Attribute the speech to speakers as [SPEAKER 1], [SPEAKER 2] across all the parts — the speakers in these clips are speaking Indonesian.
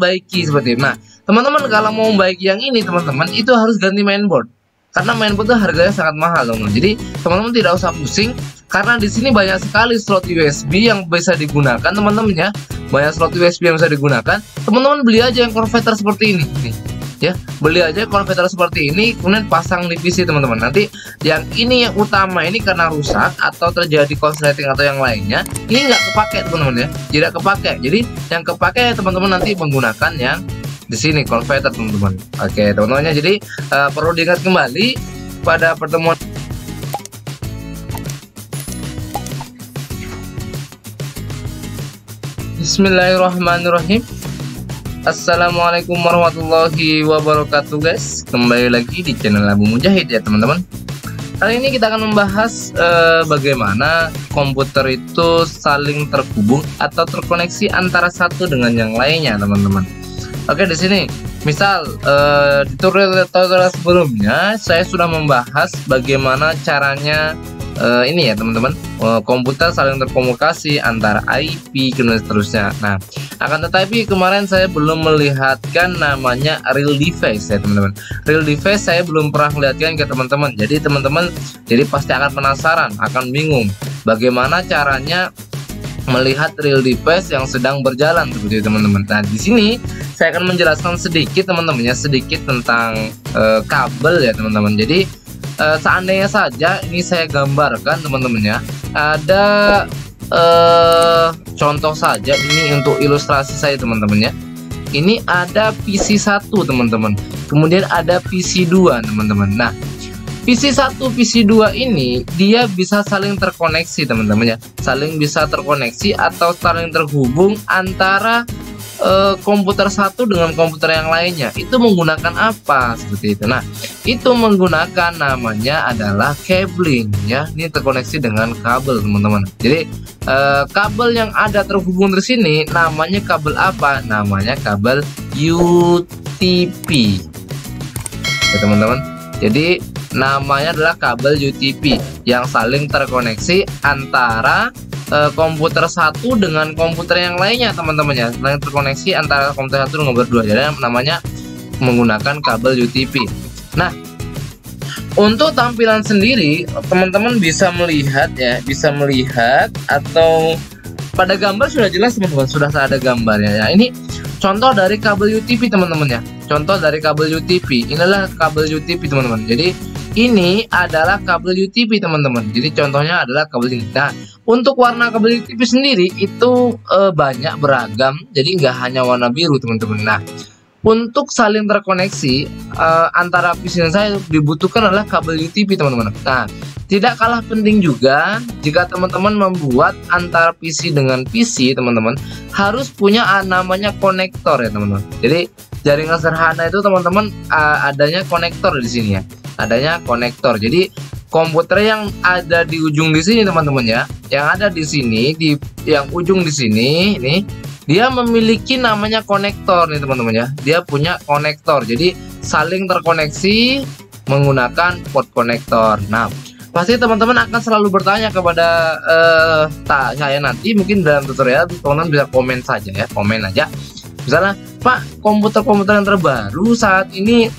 [SPEAKER 1] memperbaiki seperti itu. Nah, teman-teman kalau mau memperbaiki yang ini teman-teman itu harus ganti mainboard. Karena mainboard itu harganya sangat mahal teman-teman. Jadi teman-teman tidak usah pusing karena di sini banyak sekali slot USB yang bisa digunakan teman-teman ya. Banyak slot USB yang bisa digunakan. Teman-teman beli aja yang converter seperti ini nih. Ya, beli aja konverter seperti ini kemudian pasang di PC teman-teman. Nanti yang ini yang utama ini karena rusak atau terjadi korsleting atau yang lainnya, ini nggak kepake teman-teman ya, tidak kepake. Jadi yang kepake teman-teman nanti menggunakan yang di sini konverter teman-teman. Oke teman-teman, jadi perlu diingat kembali pada pertemuan Bismillahirrahmanirrahim. Assalamualaikum warahmatullahi wabarakatuh guys. Kembali lagi di channel Abu Mujahid ya teman-teman. Kali ini kita akan membahas bagaimana komputer itu saling terhubung atau terkoneksi antara satu dengan yang lainnya teman-teman. Oke, di sini misal di tutorial sebelumnya saya sudah membahas bagaimana caranya ini ya teman-teman, komputer saling terkomunikasi antara IP dan seterusnya. Nah, akan tetapi kemarin saya belum melihatkan namanya real device ya teman-teman. Real device saya belum pernah melihatkan ke teman-teman. Jadi teman-teman jadi pasti akan penasaran, akan bingung bagaimana caranya melihat real device yang sedang berjalan seperti itu teman-teman. Nah, di sini saya akan menjelaskan sedikit teman-teman ya, sedikit tentang kabel ya teman-teman. Jadi seandainya saja ini saya gambarkan teman-teman ya, ada contoh saja ini untuk ilustrasi saya teman-teman ya. Ini ada PC 1 teman-teman, kemudian ada PC 2 teman-teman. Nah, PC 1 PC 2 ini dia bisa saling terkoneksi teman-teman ya, saling bisa terkoneksi atau saling terhubung antara komputer satu dengan komputer yang lainnya. Itu menggunakan apa seperti itu. Nah, itu menggunakan namanya adalah cabling ya. Ini terkoneksi dengan kabel teman-teman. Jadi kabel yang ada terhubung di sini namanya kabel apa? Namanya kabel UTP ya teman-teman. Jadi namanya adalah kabel UTP yang saling terkoneksi antara komputer satu dengan komputer yang lainnya teman-teman ya, saling terkoneksi antara komputer satu dengan komputer dua. Jadi namanya menggunakan kabel UTP. Nah, untuk tampilan sendiri teman-teman bisa melihat ya, bisa melihat atau pada gambar sudah jelas teman-teman, sudah ada gambarnya ya. Ini contoh dari kabel UTP teman-teman ya, contoh dari kabel UTP. Inilah kabel UTP teman-teman. Jadi ini adalah kabel UTP teman-teman. Jadi contohnya adalah kabel ini. Nah, untuk warna kabel UTP sendiri itu banyak beragam. Jadi nggak hanya warna biru teman-teman. Nah, untuk saling terkoneksi antara PC dan saya dibutuhkan adalah kabel UTP teman-teman. Nah, tidak kalah penting juga jika teman-teman membuat antara PC dengan PC teman-teman harus punya namanya konektor ya teman-teman. Jadi jaringan sederhana itu teman-teman adanya konektor di sini ya. Adanya konektor. Jadi komputer yang ada di ujung di sini teman-teman ya, yang ada di sini di yang ujung di sini ini dia memiliki namanya konektor nih teman-teman ya. Dia punya konektor. Jadi saling terkoneksi menggunakan port konektor. Nah, pasti teman-teman akan selalu bertanya kepada saya nanti mungkin dalam tutorial. Teman-teman bisa komen saja ya, komen aja. Misalnya, Pak, komputer-komputer yang terbaru saat ini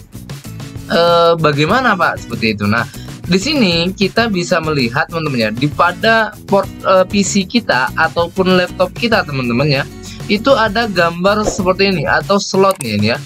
[SPEAKER 1] bagaimana Pak seperti itu. Nah, di sini kita bisa melihat teman-teman ya, di pada port PC kita ataupun laptop kita teman-teman ya, itu ada gambar seperti ini atau slot nih ini ya.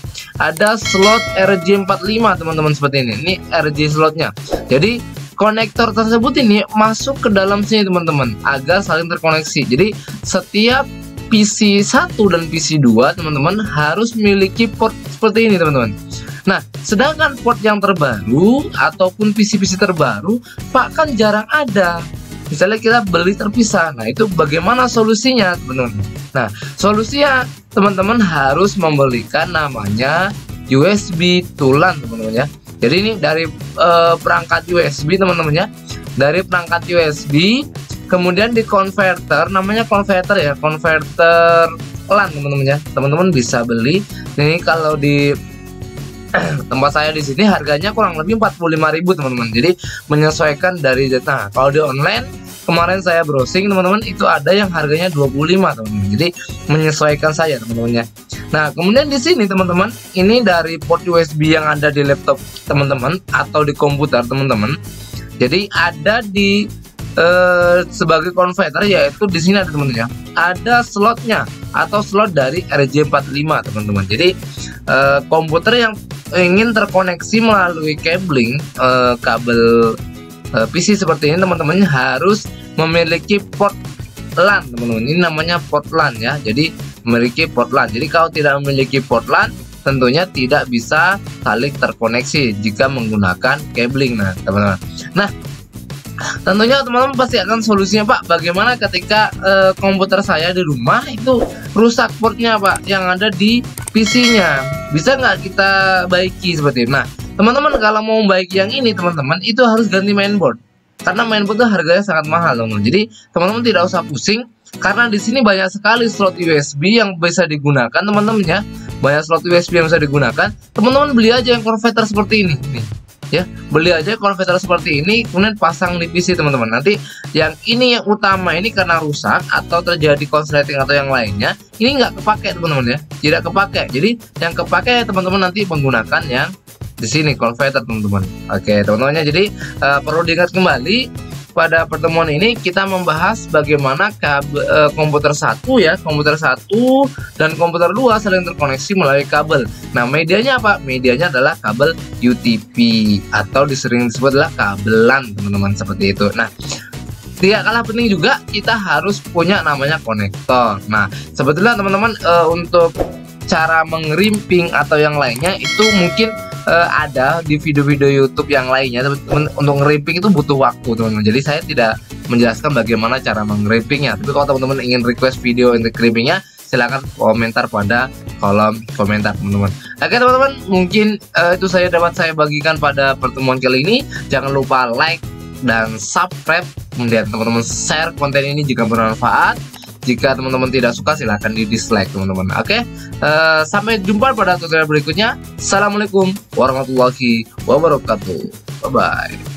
[SPEAKER 1] Ada slot RJ45 teman-teman seperti ini. Ini RJ slotnya. Jadi konektor tersebut ini masuk ke dalam sini teman-teman agar saling terkoneksi. Jadi setiap PC 1 dan PC 2 teman-teman harus memiliki port seperti ini teman-teman. Nah, sedangkan port yang terbaru ataupun PC-PC terbaru Pak kan jarang ada. Misalnya kita beli terpisah. Nah, itu bagaimana solusinya teman-teman? Nah, solusinya teman-teman harus membelikan namanya USB to LAN teman-teman ya. Jadi ini dari perangkat USB teman-teman ya. Dari perangkat USB kemudian di konverter, namanya konverter ya, konverter LAN teman-teman ya. Teman-teman bisa beli. Ini kalau di tempat saya di sini harganya kurang lebih 45.000 teman-teman. Jadi menyesuaikan dari data. Kalau di online kemarin saya browsing teman-teman itu ada yang harganya 25 teman-teman. Jadi menyesuaikan saja teman-teman ya. Nah, kemudian di sini teman-teman, ini dari port USB yang ada di laptop teman-teman atau di komputer teman-teman. Jadi ada di sebagai konverter, yaitu di sini ada teman-teman ya, ada slotnya atau slot dari RJ45 teman-teman. Jadi komputer yang ingin terkoneksi melalui cabling kabel PC seperti ini teman-teman harus memiliki port LAN teman-teman. Ini namanya port LAN ya. Jadi memiliki port LAN. Jadi kalau tidak memiliki port LAN tentunya tidak bisa saling terkoneksi jika menggunakan cabling. Nah teman-teman, nah tentunya teman-teman pasti akan solusinya, Pak, bagaimana ketika komputer saya di rumah itu rusak portnya, Pak, yang ada di PC-nya, bisa nggak kita baiki seperti itu? Nah teman-teman, kalau mau baiki yang ini teman-teman, itu harus ganti mainboard, karena mainboard itu harganya sangat mahal teman-teman. Jadi teman-teman tidak usah pusing, karena di sini banyak sekali slot USB yang bisa digunakan teman-teman ya. Banyak slot USB yang bisa digunakan. Teman-teman beli aja yang konverter seperti ini nih. Ya, beli aja konverter seperti ini, kemudian pasang di PC teman-teman. Nanti yang ini yang utama ini karena rusak atau terjadi konsleting atau yang lainnya, ini nggak kepake teman-teman ya, tidak kepake. Jadi yang kepake teman-teman nanti menggunakan yang di sini konverter teman-teman. Oke teman-temannya, jadi perlu diingat kembali. Pada pertemuan ini kita membahas bagaimana komputer 1 ya, komputer 1 dan komputer 2 saling terkoneksi melalui kabel. Nah, medianya apa? Medianya adalah kabel UTP atau disering disebut adalah kabel LAN, teman-teman, seperti itu. Nah, tidak kalah penting juga kita harus punya namanya konektor. Nah, sebetulnya teman-teman untuk cara mengerimping atau yang lainnya itu mungkin ada di video-video YouTube yang lainnya. Teman-teman, untuk ngerimping itu butuh waktu teman-teman, jadi saya tidak menjelaskan bagaimana cara mengerimpingnya. Tapi kalau teman-teman ingin request video untuk ngerimpingnya, silahkan komentar pada kolom komentar teman-teman. Oke teman-teman, mungkin itu saya dapat saya bagikan pada pertemuan kali ini. Jangan lupa like dan subscribe, kemudian teman-teman share konten ini jika bermanfaat. Jika teman-teman tidak suka, silahkan di dislike teman-teman. Oke, sampai jumpa pada tutorial berikutnya. Assalamualaikum warahmatullahi wabarakatuh. Bye bye.